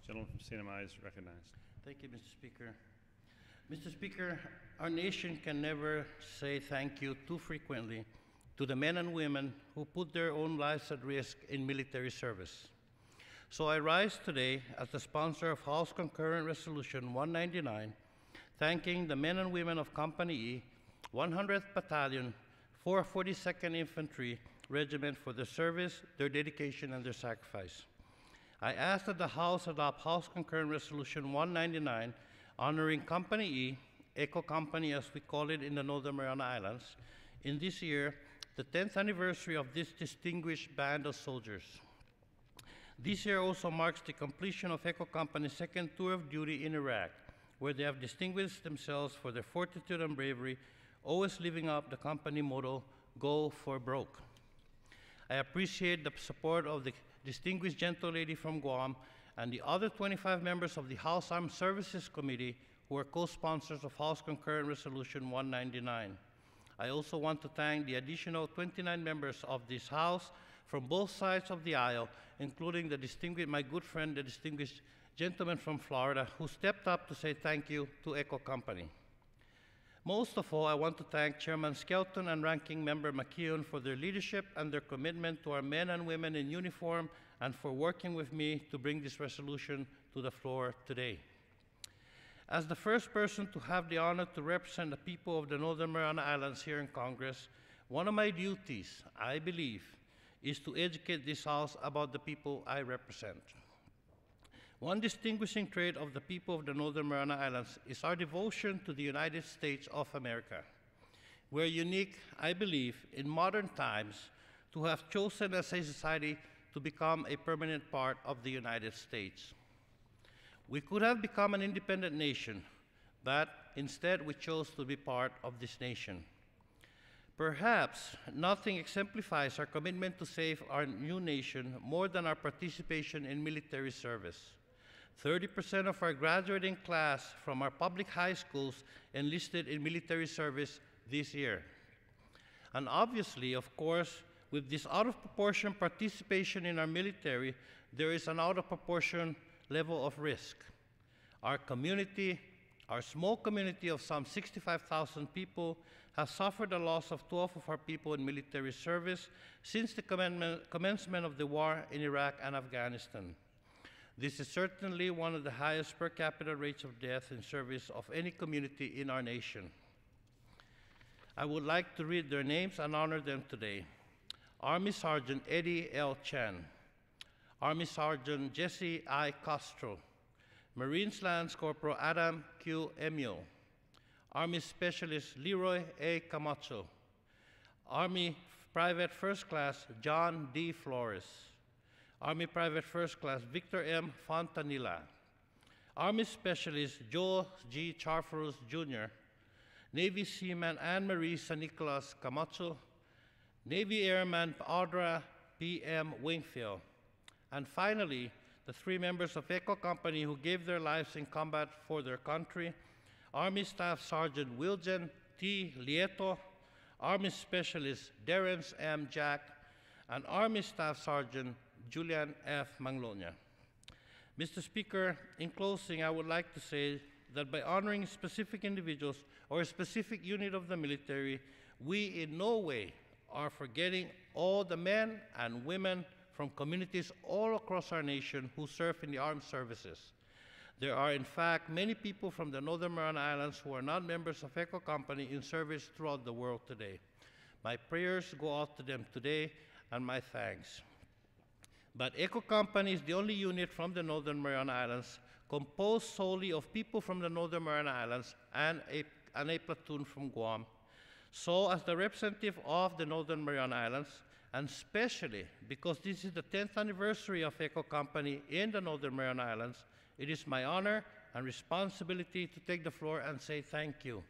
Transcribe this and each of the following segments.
Gentleman from CNMI is recognized. Thank you, Mr. Speaker. Mr. Speaker, our nation can never say thank you too frequently to the men and women who put their own lives at risk in military service. So I rise today as the sponsor of House Concurrent Resolution 199, thanking the men and women of Company E, 100th Battalion, 442nd Infantry Regiment for their service, their dedication, and their sacrifice. I ask that the House adopt House Concurrent Resolution 199, honoring Company E, Eco Company as we call it in the Northern Mariana Islands, in this year, the 10th anniversary of this distinguished band of soldiers. This year also marks the completion of Eco Company's second tour of duty in Iraq, where they have distinguished themselves for their fortitude and bravery, always living up the company motto, "Go for broke." I appreciate the support of the distinguished gentle lady from Guam and the other 25 members of the House Armed Services Committee who are co-sponsors of House Concurrent Resolution 199. I also want to thank the additional 29 members of this House from both sides of the aisle, including my good friend, the distinguished gentleman from Florida, who stepped up to say thank you to Eco Company. Most of all, I want to thank Chairman Skelton and Ranking Member McKeon for their leadership and their commitment to our men and women in uniform and for working with me to bring this resolution to the floor today. As the first person to have the honor to represent the people of the Northern Mariana Islands here in Congress, one of my duties, I believe, is to educate this House about the people I represent. One distinguishing trait of the people of the Northern Mariana Islands is our devotion to the United States of America. We're unique, I believe, in modern times to have chosen as a society to become a permanent part of the United States. We could have become an independent nation, but instead we chose to be part of this nation. Perhaps nothing exemplifies our commitment to save our new nation more than our participation in military service. 30% of our graduating class from our public high schools enlisted in military service this year. And obviously, of course, with this out of proportion participation in our military, there is an out of proportion level of risk. Our community, our small community of some 65,000 people, has suffered the loss of 12 of our people in military service since the commencement of the war in Iraq and Afghanistan. This is certainly one of the highest per capita rates of death in service of any community in our nation. I would like to read their names and honor them today. Army Sergeant Eddie L. Chan, Army Sergeant Jesse I. Castro, Marines Lance Corporal Adam Q. Emil, Army Specialist Leroy A. Camacho, Army Private First Class John D. Flores, Army Private First Class Victor M. Fontanilla, Army Specialist Joel G. Charfros Jr., Navy Seaman Anne-Marie San Nicolas Camacho, Navy Airman Audra P. M. Wingfield, and finally, the 3 members of Eco Company who gave their lives in combat for their country, Army Staff Sergeant Wilgen T. Lieto, Army Specialist Terrence M. Jack, and Army Staff Sergeant Julian F. Manglonia. Mr. Speaker, in closing, I would like to say that by honoring specific individuals or a specific unit of the military, we in no way are forgetting all the men and women from communities all across our nation who serve in the armed services. There are, in fact, many people from the Northern Mariana Islands who are not members of Eco Company in service throughout the world today. My prayers go out to them today, and my thanks. But Eco Company is the only unit from the Northern Mariana Islands composed solely of people from the Northern Mariana Islands and a platoon from Guam. So, as the representative of the Northern Mariana Islands, and especially because this is the 10th anniversary of Eco Company in the Northern Mariana Islands, it is my honor and responsibility to take the floor and say thank you.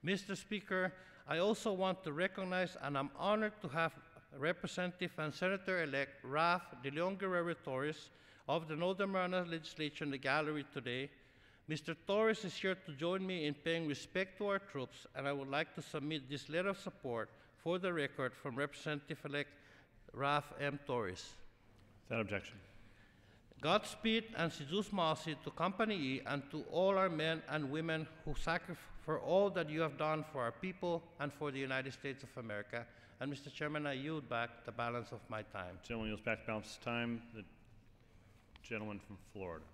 Mr. Speaker, I also want to recognize and I'm honored to have Representative and Senator-elect Ralph De Leon Guerrero Torres of the Northern Mariana Legislature in the gallery today. Mr. Torres is here to join me in paying respect to our troops, and I would like to submit this letter of support for the record from Representative-elect Ralph M. Torres. Without objection. Godspeed and Sidus Masi to Company E and to all our men and women who sacrifice for all that you have done for our people and for the United States of America. And Mr. Chairman, I yield back the balance of my time. Gentleman yields back the balance of time. The gentleman from Florida.